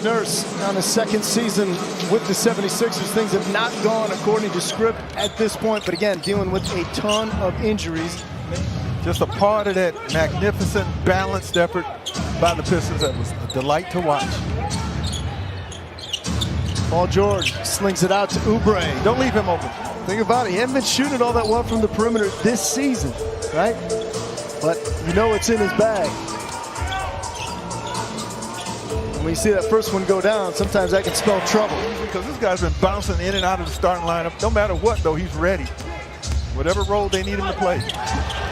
Nurse on his second season with the 76ers. Things have not gone according to script at this point, but again, dealing with a ton of injuries. Just a part of that magnificent, balanced effort by the Pistons that was a delight to watch. Paul George slings it out to Oubre. Don't leave him open. Think about it, he hasn't been shooting all that well from the perimeter this season, right? But you know it's in his bag. When you see that first one go down, sometimes that can spell trouble. Because this guy's been bouncing in and out of the starting lineup. No matter what, though, he's ready. Whatever role they need him to play.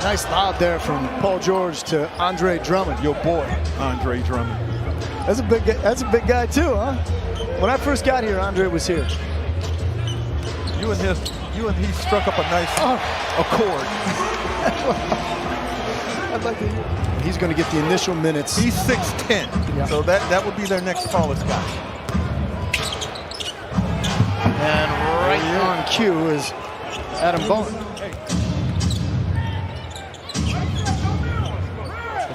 Nice lob there from Paul George to Andre Drummond. Your boy, Andre Drummond. That's a big guy too, huh? When I first got here, Andre was here. You and he struck up a nice accord. I'd like to hear. He's going to get the initial minutes. He's 6'10", yeah. So that would be their next tallest guy. And right on cue is Adam Bowen.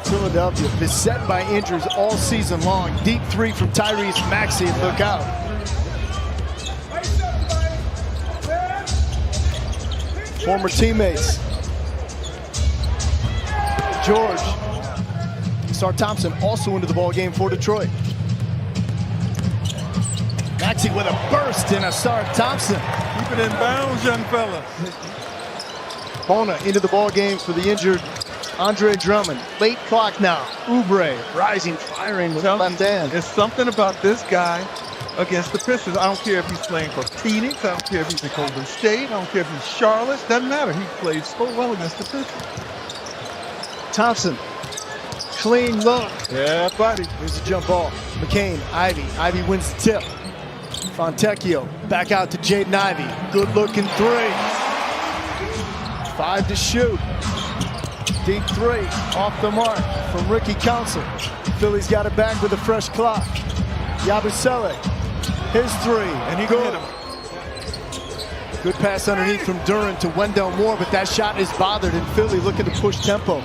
Philadelphia beset by injuries all season long. Deep three from Tyrese Maxey. Look out. Former teammates. George. Sar Thompson also into the ball game for Detroit. Maxey with a burst in Sar Thompson. Keep it in bounds, young fella. Bona into the ball game for the injured Andre Drummond. Late clock now. Oubre rising, firing with left hand. There's something about this guy against the Pistons. I don't care if he's playing for Phoenix. I don't care if he's in Golden State. I don't care if he's Charlotte. Doesn't matter. He plays so well against the Pistons. Thompson. Clean look. Yeah, buddy. Here's a jump ball. McCain, Ivy. Ivy wins the tip. Fontecchio back out to Jaden Ivey. Good looking three. 5 to shoot. Deep three off the mark from Ricky Council. Philly's got it back with a fresh clock. Yabusele, his three. And he can hit him. Good pass underneath from Duran to Wendell Moore, but that shot is bothered, and Philly looking to push tempo.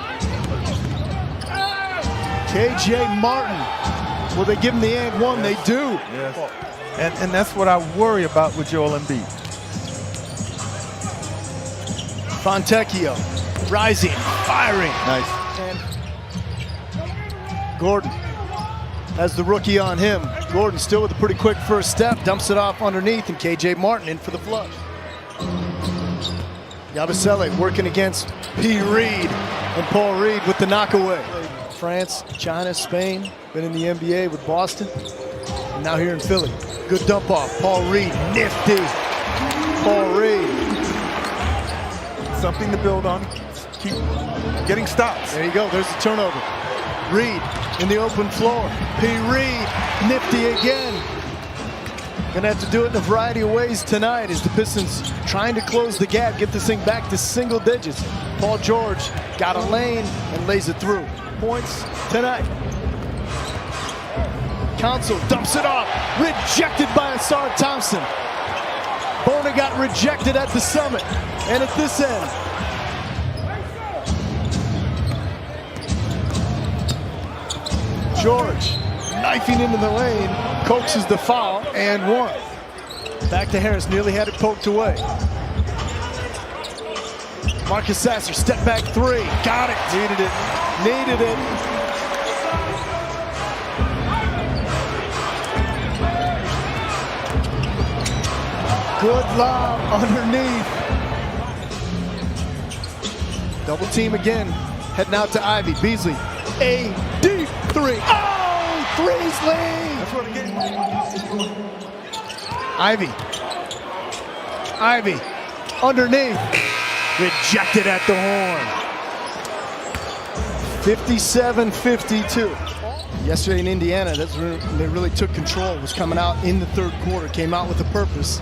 KJ Martin. Will they give him the and one? They do. Yes. And that's what I worry about with Joel Embiid. Fontecchio. Rising, firing. Nice. And Gordon has the rookie on him. Gordon still with a pretty quick first step, dumps it off underneath, and KJ Martin in for the flush. Yabusele working against P. Reed, and Paul Reed with the knockaway. France, China, Spain, been in the NBA with Boston, and now here in Philly. Good dump off, Paul Reed, nifty. Paul Reed. Something to build on. Keep getting stops. There you go, there's the turnover. Reed in the open floor. P. Reed, nifty again. Gonna have to do it in a variety of ways tonight as the Pistons trying to close the gap, get this thing back to single digits. Paul George got a lane and lays it through. Points tonight. Council dumps it off, rejected by Sar Thompson. Bona got rejected at the summit and at this end. George knifing into the lane, coaxes the foul and one. Back to Harris, nearly had it poked away. Marcus Sasser, step back three, got it. Needed it. Good lob underneath. Double team again, heading out to Ivy. Beasley, a deep three. Oh, three's lead. That's what the game is. Ivy, underneath. Rejected at the horn. 57-52. Yesterday in Indiana, that's when they really took control. Was coming out in the third quarter, came out with a purpose.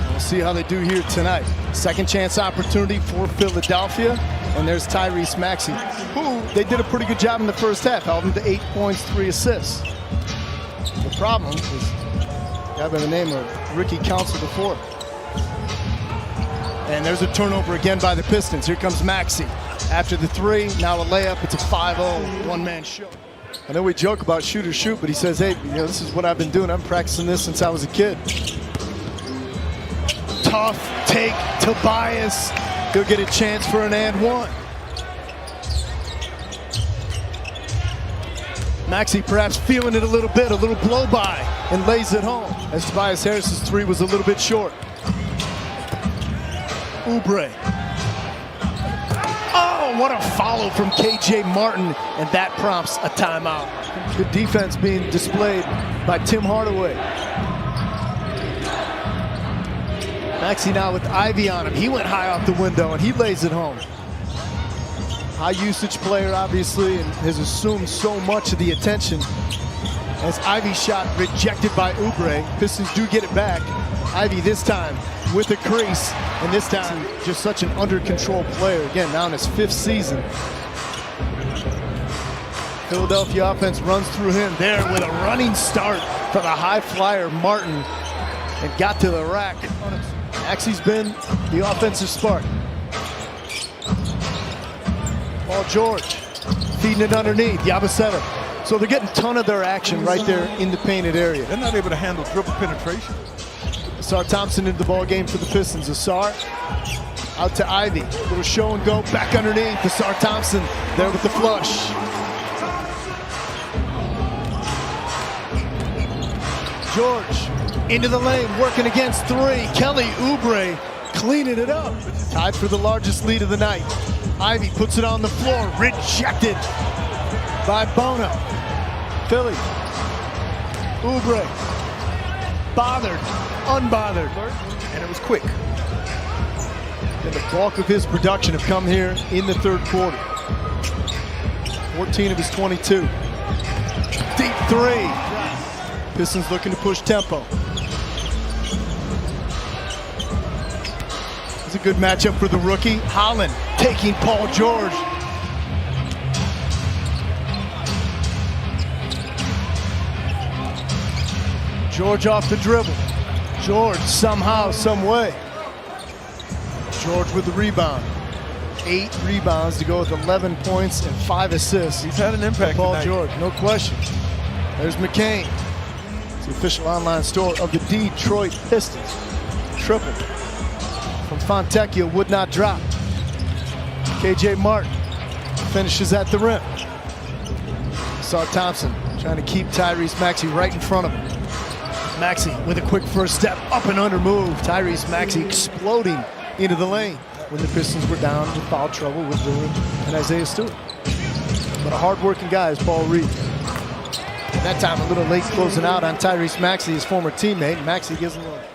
We'll see how they do here tonight. Second chance opportunity for Philadelphia. And there's Tyrese Maxey, who they did a pretty good job in the first half, held him to 8 points, 3 assists. The problem is a guy by the name of Ricky Council before. And there's a turnover again by the Pistons. Here comes Maxey. After the three, now a layup. It's a 5-0 one-man show. I know we joke about shoot or shoot, but he says, hey, this is what I've been doing. I'm practicing this since I was a kid. Tough take, Tobias. He'll get a chance for an and one. Maxey perhaps feeling it a little bit, a little blow by, and lays it home as Tobias Harris's three was a little bit short. Oubre. Oh, what a follow from KJ Martin, and that prompts a timeout. Good defense being displayed by Tim Hardaway. Maxey now with Ivy on him. He went high off the window, and he lays it home. High usage player, obviously, and has assumed so much of the attention. As Ivy's shot rejected by Oubre, Pistons do get it back. Ivy this time with a crease, and this time just such an under control player. Again, now in his 5th season. Philadelphia offense runs through him there with a running start for the high flyer Martin, and got to the rack. Maxey's been the offensive spark. Paul George feeding it underneath, Yabusele. So they're getting a ton of their action right there in the painted area. They're not able to handle dribble penetration. Asar Thompson into the ball game for the Pistons. Asar out to Ivy. Little show and go back underneath. Asar Thompson there with the flush. George into the lane, working against three. Kelly Oubre cleaning it up. Tied for the largest lead of the night. Ivy puts it on the floor, rejected by Bono. Philly. Oubre. Bothered, unbothered. And it was quick. And the bulk of his production have come here in the 3rd quarter. 14 of his 22. Deep three. Pistons looking to push tempo. It's a good matchup for the rookie. Holland taking Paul George. George off the dribble. George somehow, some way. George with the rebound. 8 rebounds to go with 11 points and 5 assists. He's had an impact Paul tonight. George, no question. There's McCain. It's the official online store of the Detroit Pistons. Triple from Fontecchio would not drop. KJ Martin finishes at the rim. Asar Thompson trying to keep Tyrese Maxey right in front of him. Maxey with a quick first step, up and under move. Tyrese Maxey exploding into the lane when the Pistons were down with foul trouble with Dillon and Isaiah Stewart. But a hard-working guy is Paul Reed. And that time a little late closing out on Tyrese Maxey, his former teammate. Maxey gives him a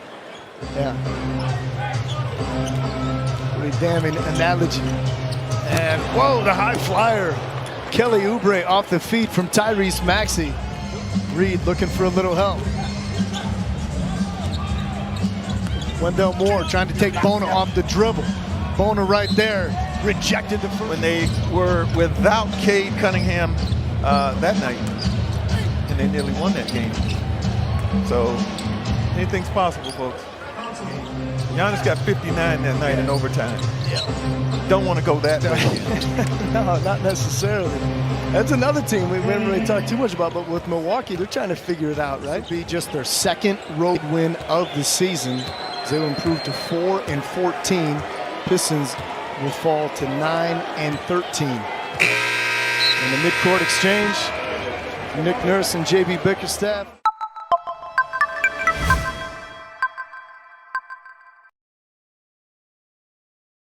really damning analogy. And whoa, the high flyer. Kelly Oubre off the feet from Tyrese Maxey. Reed looking for a little help. Wendell Moore trying to take Bono off the dribble. Bono right there, rejected the first. When they were without Cade Cunningham that night, and they nearly won that game. So anything's possible, folks. Giannis got 59 that night in overtime. Yeah. Don't want to go that way. No, not necessarily. That's another team we haven't really talked too much about, but with Milwaukee, they're trying to figure it out, right? Be just their 2nd road win of the season. They will improve to 4-14. Pistons will fall to 9-13. In the midcourt exchange, Nick Nurse and JB Bickerstaff.